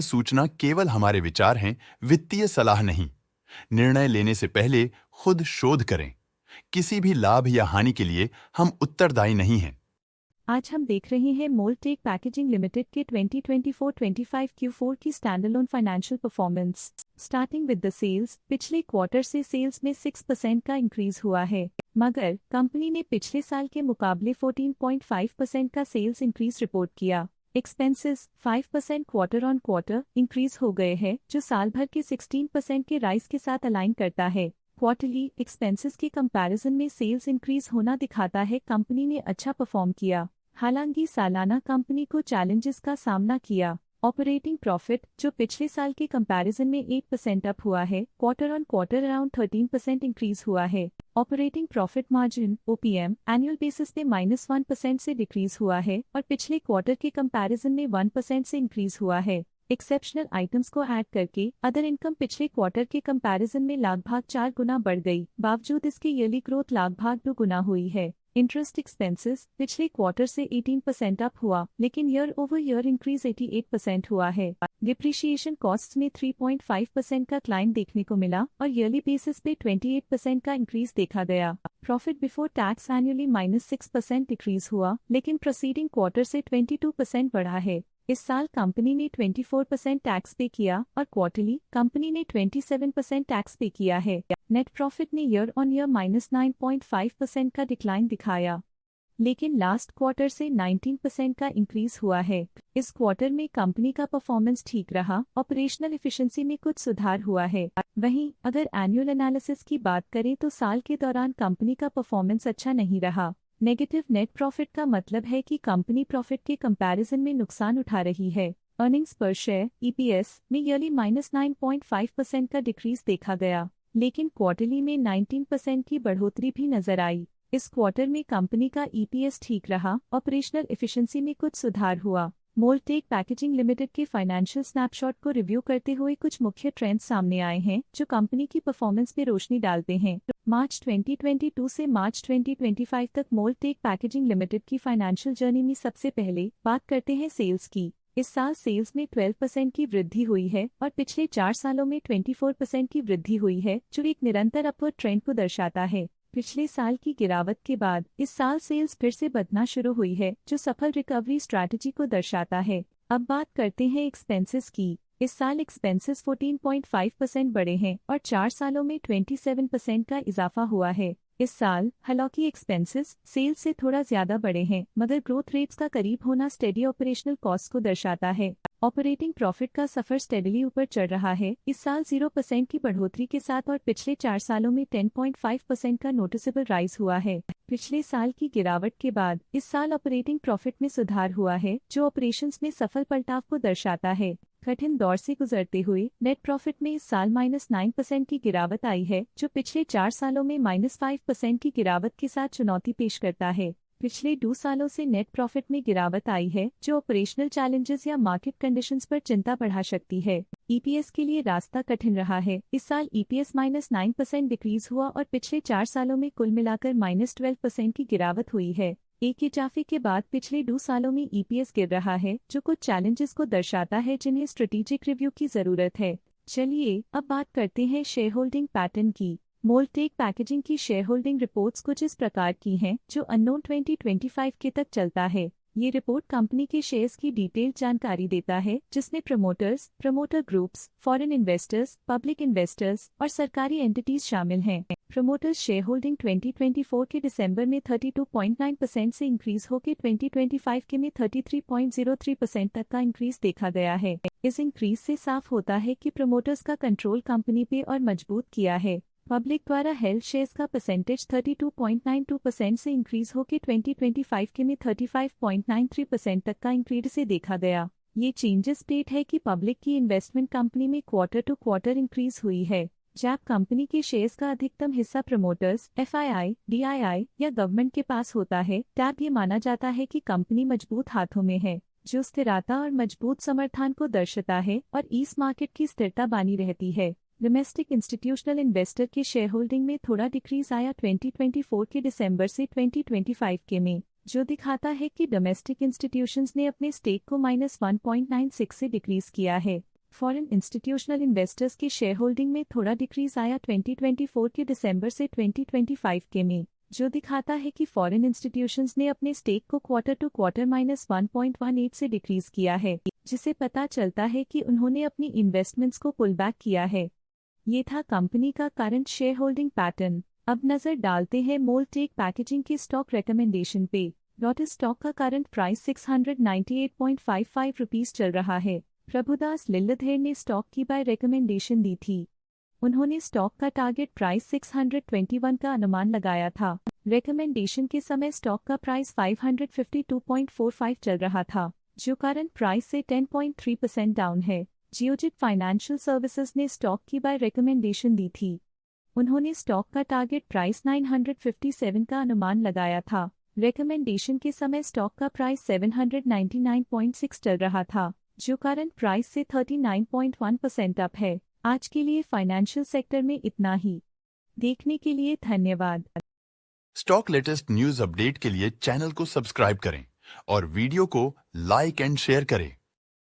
सूचना केवल हमारे विचार हैं, वित्तीय सलाह नहीं। निर्णय लेने से पहले खुद शोध करें। किसी भी लाभ या हानि के लिए हम उत्तरदायी नहीं हैं। आज हम देख रहे हैं मोल्टेक पैकेजिंग लिमिटेड के 2024-25 Q4 की standalone financial performance. Starting with the sales, पिछले क्वार्टर से सेल्स में 6% का इंक्रीज हुआ है, मगर कंपनी ने पिछले साल के मुकाबले 14.5% का सेल्स इंक्रीज रिपोर्ट किया। Expenses 5% quarter on quarter increase हो गए हैं, जो साल भर के 16% के राइज के साथ अलाइन करता है। क्वार्टरली एक्सपेंसेस के कंपैरिजन में सेल्स इंक्रीज होना दिखाता है कंपनी ने अच्छा परफॉर्म किया। हालांकि सालाना कंपनी को चैलेंजेस का सामना किया। ऑपरेटिंग प्रॉफिट, जो पिछले साल के कंपैरिजन में 8% अप हुआ है, quarter on quarter around 13% increase हुआ है। Operating profit margin OPM annual basis पे -1% से डिक्रीज हुआ है और पिछले क्वार्टर के कंपैरिजन में 1% से इंक्रीज हुआ है। एक्सेप्शनल आइटम्स को ऐड करके अदर इनकम पिछले क्वार्टर के कंपैरिजन में लगभग 4 गुना बढ़ गई, बावजूद इसके ईयरली ग्रोथ लगभग 2 गुना हुई है। इंटरेस्ट एक्सपेंसेस पिछले क्वार्टर से 18% अप हुआ, लेकिन ईयर ओवर ईयर इंक्रीज 88% हुआ है। डिप्रिशिएशन कॉस्ट्स में 3.5% का क्लाइम देखने को मिला और ईयरली बेसिस पे 28% का इंक्रीज देखा गया। Profit before tax annually -6% decrease हुआ, लेकिन प्रोसीडिंग क्वार्टर से 22% बढ़ा है। इस साल कंपनी ने 24% टैक्स पे किया और क्वार्टरली कंपनी ने 27% टैक्स पे किया है। नेट प्रॉफिट ने ईयर ऑन ईयर -9.5% का डिक्लाइन दिखाया, लेकिन लास्ट क्वार्टर से 19% का इंक्रीज हुआ है। इस क्वार्टर में कंपनी का परफॉर्मेंस ठीक रहा, ऑपरेशनल एफिशिएंसी में कुछ सुधार हुआ है। वहीं अगर एनुअल एनालिसिस की बात करें तो साल के दौरान कंपनी का परफॉर्मेंस अच्छा नहीं रहा। नेगेटिव नेट प्रॉफिट का मतलब है कि कंपनी प्रॉफिट के कंपैरिजन में नुकसान उठा रही है। अर्निंग्स पर शेयर EPS में ईयरली -9.5% का डिक्रीज देखा गया, लेकिन क्वार्टरली में 19% की बढ़ोतरी भी नजर आई। इस क्वार्टर में कंपनी का EPS ठीक रहा, ऑपरेशनल एफिशिएंसी में कुछ सुधार हुआ। मोल्टेक पैकेजिंग लिमिटेड के फाइनेंशियल स्नैपशॉट को रिव्यू करते हुए कुछ मुख्य ट्रेंड्स सामने आए हैं जो कंपनी की परफॉर्मेंस पे रोशनी डालते हैं। मार्च 2022 से मार्च 2025 तक मोल्टेक पैकेजिंग लिमिटेड की फाइनेंशियल जर्नी में सबसे पहले बात करते हैं सेल्स की। इस साल सेल्स में 12% की वृद्धि हुई है और पिछले 4 सालों में 24% की वृद्धि हुई है, जो एक निरंतर अपवर्ड ट्रेंड को दर्शाता है। पिछले साल की गिरावट के बाद इस साल सेल्स फिर से बढ़ना शुरू हुई है, जो सफल रिकवरी स्ट्रैटेजी को दर्शाता है। अब बात करते हैं एक्सपेंसेस की। इस साल एक्सपेंसेस 14.5% बढ़े हैं और 4 सालों में 27% का इजाफा हुआ है। इस साल हालांकि एक्सपेंसेस सेल्स से थोड़ा ज्यादा बढ़े हैं, मगर ग्रोथ रेट्स का करीब होना स्टेडी ऑपरेशनल कॉस्ट को दर्शाता है। ऑपरेटिंग प्रॉफिट का सफर स्टेडली ऊपर चढ़ रहा है, इस साल 0% की बढ़ोतरी के साथ और पिछले 4 सालों में 10.5% का नोटिसेबल राइज हुआ है। पिछले साल की गिरावट के बाद इस साल ऑपरेटिंग प्रॉफिट में सुधार हुआ है, जो ऑपरेशंस में सफल पलटाव को दर्शाता है। कठिन दौर से गुजरते हुए नेट प्रॉफिट में इस साल -9% की गिरावट आई है, जो पिछले 4 सालों में -5% की गिरावट के साथ चुनौती पेश करता है। पिछले 2 सालों से नेट प्रॉफिट में गिरावट आई है, जो ऑपरेशनल चैलेंजेस या मार्केट कंडीशंस पर चिंता बढ़ा सकती है। EPS के लिए रास्ता कठिन रहा है। इस साल EPS -9% डिक्रीज हुआ और पिछले 4 सालों में कुल मिलाकर -12% की गिरावट हुई है। एक इजाफे के बाद पिछले 2 सालों में EPS गिर रहा है, जो कुछ चैलेंजेस को दर्शाता है जिन्हें स्ट्रेटेजिक रिव्यू की जरूरत है। चलिए अब बात करते हैं शेयर होल्डिंग पैटर्न की। मोल्टेक पैकेजिंग की शेयर होल्डिंग रिपोर्ट्स कुछ इस प्रकार की हैं, जो अननोन 2025 के तक चलता है। ये रिपोर्ट कंपनी के शेयर्स की डिटेल्ड जानकारी देता है, जिसमें promoters, promoter groups, foreign investors, public investors और सरकारी एंटिटीज शामिल हैं। प्रमोटर्स शेयर होल्डिंग 2024 के दिसंबर में 32.9% से इंक्रीज होकर 2025 के में 33.03% तक का इंक्रीज देखा गया है। इस इंक्रीज से साफ होता है कि प्रमोटर्स का कंट्रोल कंपनी पे और मजबूत किया है। पब्लिक द्वारा हेल्ड शेयर्स का परसेंटेज 32.92% से इंक्रीज होकर 2025 के में 35.93% तक का इंक्रीज से देखा गया। ये चेंजेस स्टेट है कि पब्लिक की इन्वेस्टमेंट कंपनी में क्वार्टर टू क्वार्टर इंक्रीज हुई है। जब कंपनी के शेयर्स का अधिकतम हिस्सा प्रमोटर्स, FII, DII या गवर्नमेंट के पास होता है, तब ये माना जाता है कि कंपनी मजबूत हाथों में है, जो स्थिरता और मजबूत समर्थन को दर्शाता है और इस मार्केट की स्थिरता बनी रहती है। डोमेस्टिक इंस्टीट्यूशनल इन्वेस्टर के शेयर होल्डिंग में थोड़ा डिक्रीज आया 2024 के दिसंबर से 2025 के में, जो दिखाता है कि डोमेस्टिक इंस्टीट्यूशंस ने अपने स्टेक को -1.96 से डिक्रीज किया है। फॉरेन इंस्टीट्यूशनल इन्वेस्टर्स के शेयर होल्डिंग में थोड़ा डिक्रीज आया 2024 के दिसंबर से 2025 के में, जो दिखाता है कि फॉरेन इंस्टीट्यूशंस ने अपने स्टेक को क्वार्टर टू क्वार्टर -1.18 से डिक्रीज किया है, जिसे पता चलता है कि उन्होंने अपनी इन्वेस्टमेंट्स को पुल बैक किया है। ये था कंपनी का करंट शेयर होल्डिंग पैटर्न। अब नजर डालते हैं मोल्टेक पैकेजिंग की स्टॉक रिकमेंडेशन पे। लॉटस स्टॉक का करंट प्राइस 698.55 रुपीस चल रहा है। प्रभुदास लिल्लाधर ने स्टॉक की बाय रिकमेंडेशन दी थी। उन्होंने स्टॉक का टारगेट प्राइस 621 का अनुमान लगाया था। रिकमेंडेशन के समय स्टॉक का प्राइस 552.45 चल रहा था, जो करंट प्राइस से 10.3% डाउन है। जियोजित फाइनेंशियल सर्विसेज ने स्टॉक की बाय रिकमेंडेशन दी थी। उन्होंने स्टॉक का टारगेट प्राइस 957 का अनुमान लगाया था। रिकमेंडेशन के समय स्टॉक का प्राइस 799.6 चल रहा था, जो करंट प्राइस से 39.1% अप है। आज के लिए फाइनेंशियल सेक्टर में इतना ही। देखने के लिए धन्यवाद। स्टॉक लेटेस्ट न्यूज अपडेट के लिए चैनल को सब्सक्राइब करें और वीडियो को लाइक एंड शेयर करें।